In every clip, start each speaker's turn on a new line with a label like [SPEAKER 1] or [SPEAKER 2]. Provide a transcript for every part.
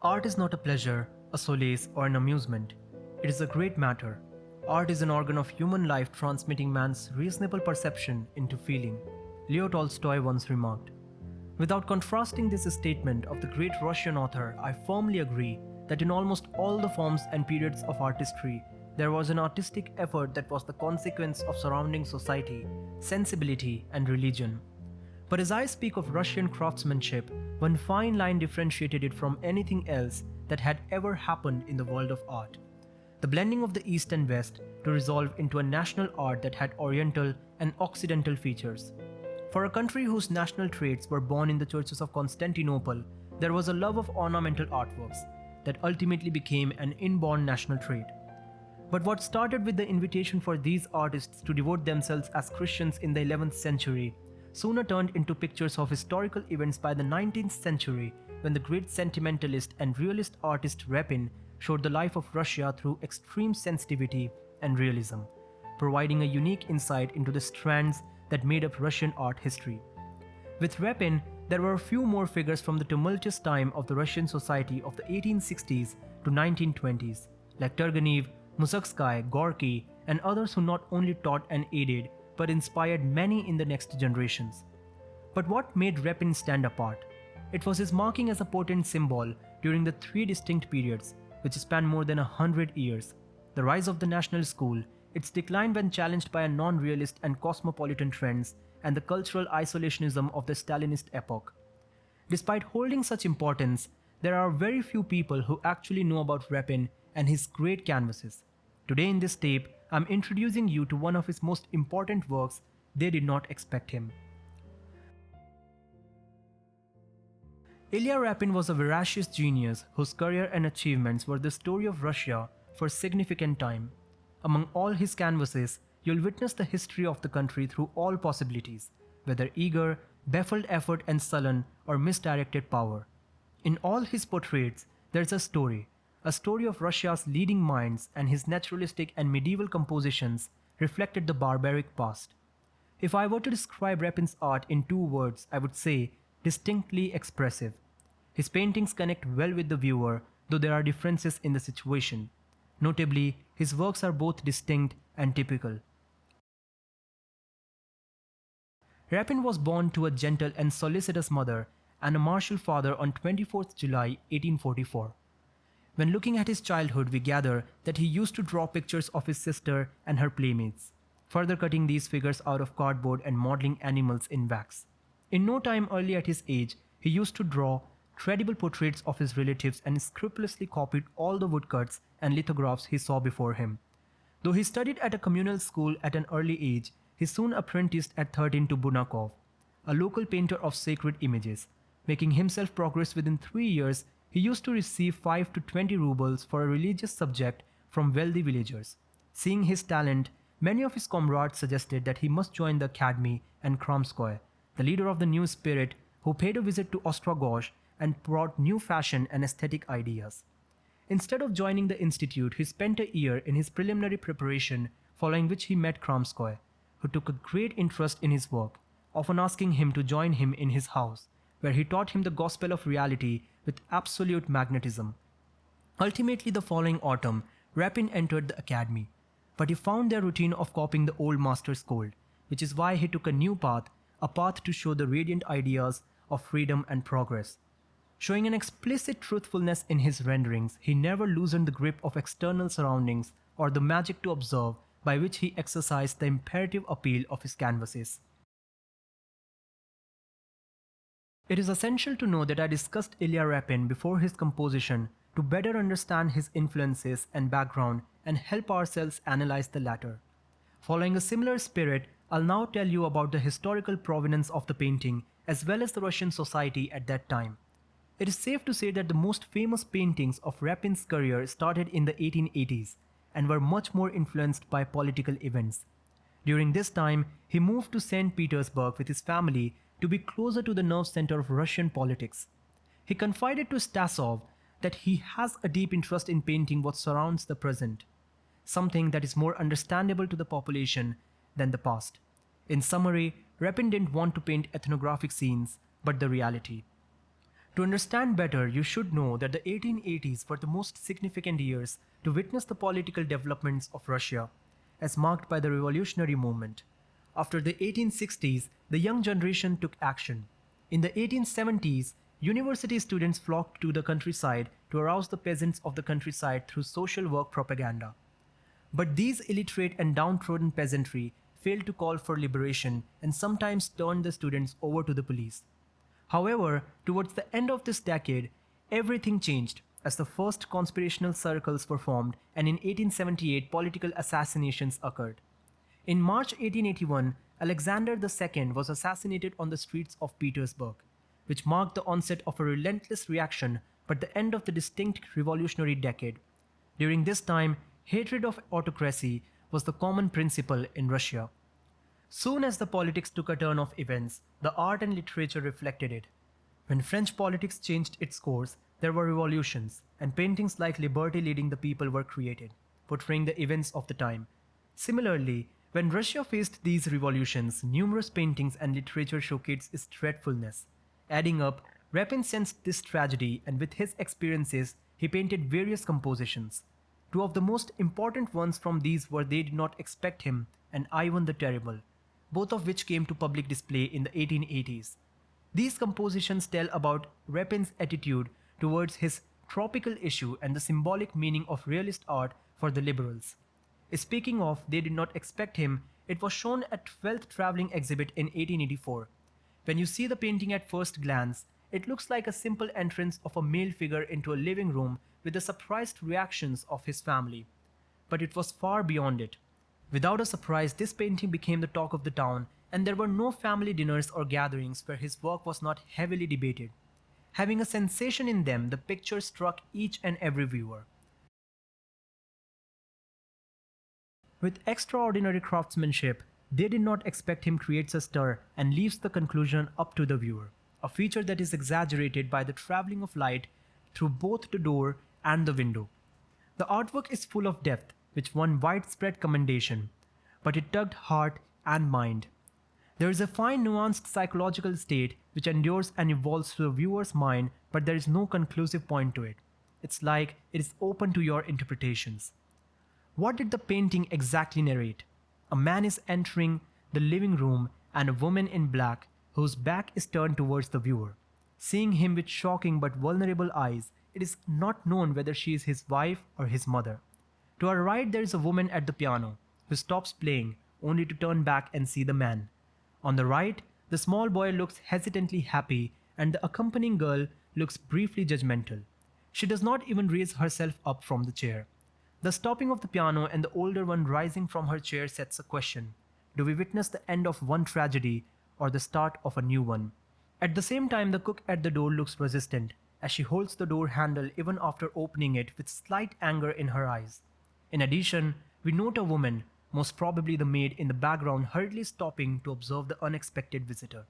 [SPEAKER 1] Art is not a pleasure, a solace, or an amusement. It is a great matter. Art is an organ of human life transmitting man's reasonable perception into feeling, Leo Tolstoy once remarked. Without contrasting this statement of the great Russian author, I firmly agree that in almost all the forms and periods of art history, there was an artistic effort that was the consequence of surrounding society, sensibility, and religion. But as I speak of Russian craftsmanship, one fine line differentiated it from anything else that had ever happened in the world of art. The blending of the East and West to resolve into a national art that had Oriental and Occidental features. For a country whose national traits were born in the churches of Constantinople, there was a love of ornamental artworks that ultimately became an inborn national trait. But what started with the invitation for these artists to devote themselves as Christians in the 11th century sooner turned into pictures of historical events by the 19th century when the great sentimentalist and realist artist Repin showed the life of Russia through extreme sensitivity and realism, providing a unique insight into the strands that made up Russian art history. With Repin, there were a few more figures from the tumultuous time of the Russian society of the 1860s to 1920s, like Turgenev, Mussorgsky, Gorky, and others who not only taught and aided, but inspired many in the next generations. But what made Repin stand apart? It was his marking as a potent symbol during the three distinct periods, which spanned more than 100 years. The rise of the national school, its decline when challenged by a non-realist and cosmopolitan trends, and the cultural isolationism of the Stalinist epoch. Despite holding such importance, there are very few people who actually know about Repin and his great canvases. Today in this tape, I'm introducing you to one of his most important works. They did not expect him. Ilya Repin was a voracious genius whose career and achievements were the story of Russia for a significant time. Among all his canvases, you'll witness the history of the country through all possibilities, whether eager, baffled effort and sullen, or misdirected power. In all his portraits, there's a story of Russia's leading minds, and his naturalistic and medieval compositions reflected the barbaric past. If I were to describe Repin's art in two words, I would say distinctly expressive. His paintings connect well with the viewer, though there are differences in the situation. Notably, his works are both distinct and typical. Repin was born to a gentle and solicitous mother and a martial father on 24th July 1844. When looking at his childhood, we gather that he used to draw pictures of his sister and her playmates, further cutting these figures out of cardboard and modeling animals in wax. In no time early at his age, he used to draw credible portraits of his relatives and scrupulously copied all the woodcuts and lithographs he saw before him. Though he studied at a communal school at an early age, he soon apprenticed at 13 to Bunakov, a local painter of sacred images. Making himself progress within 3 years, he used to receive 5 to 20 rubles for a religious subject from wealthy villagers. Seeing his talent, many of his comrades suggested that he must join the academy and Kramskoye, the leader of the new spirit, who paid a visit to Ostrogoth and brought new fashion and aesthetic ideas. Instead of joining the institute, he spent a year in his preliminary preparation, following which he met Kramskoye, who took a great interest in his work, often asking him to join him in his house, where he taught him the gospel of reality with absolute magnetism. Ultimately, the following autumn, Repin entered the academy, but he found their routine of copying the old masters cold, which is why he took a new path, a path to show the radiant ideas of freedom and progress. Showing an explicit truthfulness in his renderings, he never loosened the grip of external surroundings or the magic to observe by which he exercised the imperative appeal of his canvases. It is essential to know that I discussed Ilya Repin before his composition to better understand his influences and background and help ourselves analyze the latter. Following a similar spirit, I'll now tell you about the historical provenance of the painting as well as the Russian society at that time. It is safe to say that the most famous paintings of Repin's career started in the 1880s and were much more influenced by political events. During this time, he moved to St. Petersburg with his family to be closer to the nerve center of Russian politics. He confided to Stasov that he has a deep interest in painting what surrounds the present, something that is more understandable to the population than the past. In summary, Repin didn't want to paint ethnographic scenes, but the reality. To understand better, you should know that the 1880s were the most significant years to witness the political developments of Russia, as marked by the revolutionary movement. After the 1860s, the young generation took action. In the 1870s, university students flocked to the countryside to arouse the peasants of the countryside through social work propaganda. But these illiterate and downtrodden peasantry failed to call for liberation and sometimes turned the students over to the police. However, towards the end of this decade, everything changed as the first conspirational circles were formed and in 1878 political assassinations occurred. In March 1881, Alexander II was assassinated on the streets of Petersburg, which marked the onset of a relentless reaction but the end of the distinct revolutionary decade. During this time, hatred of autocracy was the common principle in Russia. Soon as the politics took a turn of events, the art and literature reflected it. When French politics changed its course, there were revolutions, and paintings like Liberty Leading the People were created, portraying the events of the time. Similarly, when Russia faced these revolutions, numerous paintings and literature showcased its dreadfulness. Adding up, Repin sensed this tragedy, and with his experiences, he painted various compositions. Two of the most important ones from these were They Did Not Expect Him and Ivan the Terrible, both of which came to public display in the 1880s. These compositions tell about Repin's attitude towards his tropical issue and the symbolic meaning of realist art for the liberals. Speaking of They Did Not Expect Him, it was shown at 12th Travelling Exhibit in 1884. When you see the painting at first glance, it looks like a simple entrance of a male figure into a living room with the surprised reactions of his family. But it was far beyond it. Without a surprise, this painting became the talk of the town, and there were no family dinners or gatherings where his work was not heavily debated. Having a sensation in them, the picture struck each and every viewer. With extraordinary craftsmanship, They Did Not Expect Him creates a stir and leaves the conclusion up to the viewer, a feature that is exaggerated by the traveling of light through both the door and the window. The artwork is full of depth, which won widespread commendation, but it tugged heart and mind. There is a fine nuanced psychological state which endures and evolves through the viewer's mind, but there is no conclusive point to it. It's like it is open to your interpretations. What did the painting exactly narrate? A man is entering the living room and a woman in black, whose back is turned towards the viewer. Seeing him with shocking but vulnerable eyes, it is not known whether she is his wife or his mother. To our right, there is a woman at the piano, who stops playing, only to turn back and see the man. On the right, the small boy looks hesitantly happy, and the accompanying girl looks briefly judgmental. She does not even raise herself up from the chair. The stopping of the piano and the older one rising from her chair sets a question. Do we witness the end of one tragedy or the start of a new one? At the same time, the cook at the door looks resistant, as she holds the door handle even after opening it with slight anger in her eyes. In addition, we note a woman, most probably the maid in the background, hurriedly stopping to observe the unexpected visitor.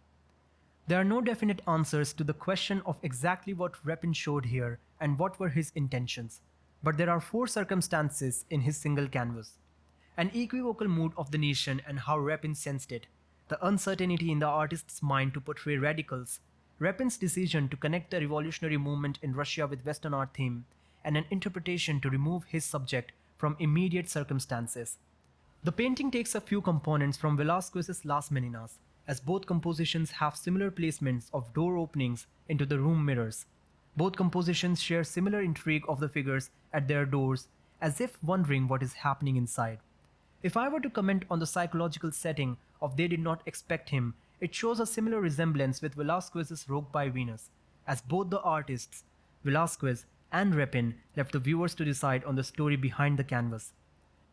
[SPEAKER 1] There are no definite answers to the question of exactly what Repin showed here and what were his intentions, but there are four circumstances in his single canvas. An equivocal mood of the nation and how Repin sensed it, the uncertainty in the artist's mind to portray radicals, Repin's decision to connect the revolutionary movement in Russia with Western art theme, and an interpretation to remove his subject from immediate circumstances. The painting takes a few components from Velázquez's Las Meninas, as both compositions have similar placements of door openings into the room mirrors. Both compositions share similar intrigue of the figures at their doors, as if wondering what is happening inside. If I were to comment on the psychological setting of They Did Not Expect Him, it shows a similar resemblance with Velázquez's Rogue by Venus, as both the artists, Velázquez and Repin, left the viewers to decide on the story behind the canvas.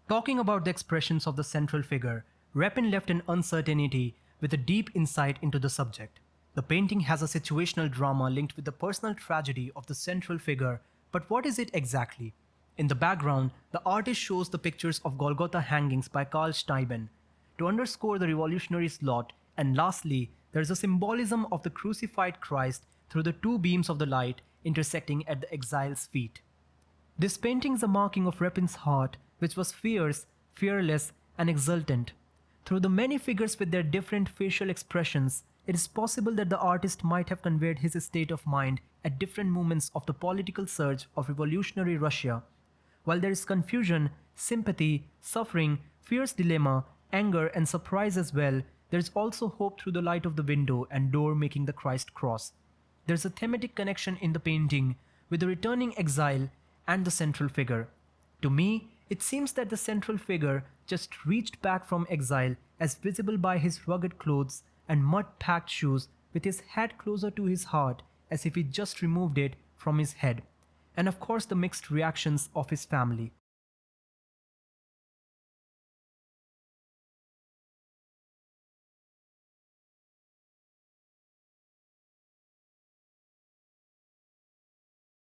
[SPEAKER 1] Talking about the expressions of the central figure, Repin left an uncertainty with a deep insight into the subject. The painting has a situational drama linked with the personal tragedy of the central figure, but what is it exactly? In the background, the artist shows the pictures of Golgotha hangings by Karl Steuben to underscore the revolutionary's lot, and lastly, there is a symbolism of the crucified Christ through the two beams of the light intersecting at the exile's feet. This painting is a marking of Repin's heart, which was fierce, fearless, and exultant. Through the many figures with their different facial expressions It is possible that the artist might have conveyed his state of mind at different moments of the political surge of revolutionary Russia. While there is confusion, sympathy, suffering, fierce dilemma, anger, and surprise as well, there is also hope through the light of the window and door making the Christ cross. There's a thematic connection in the painting with the returning exile and the central figure. To me, it seems that the central figure just reached back from exile as visible by his rugged clothes and mud packed shoes with his head closer to his heart as if he just removed it from his head. And of course, the mixed reactions of his family.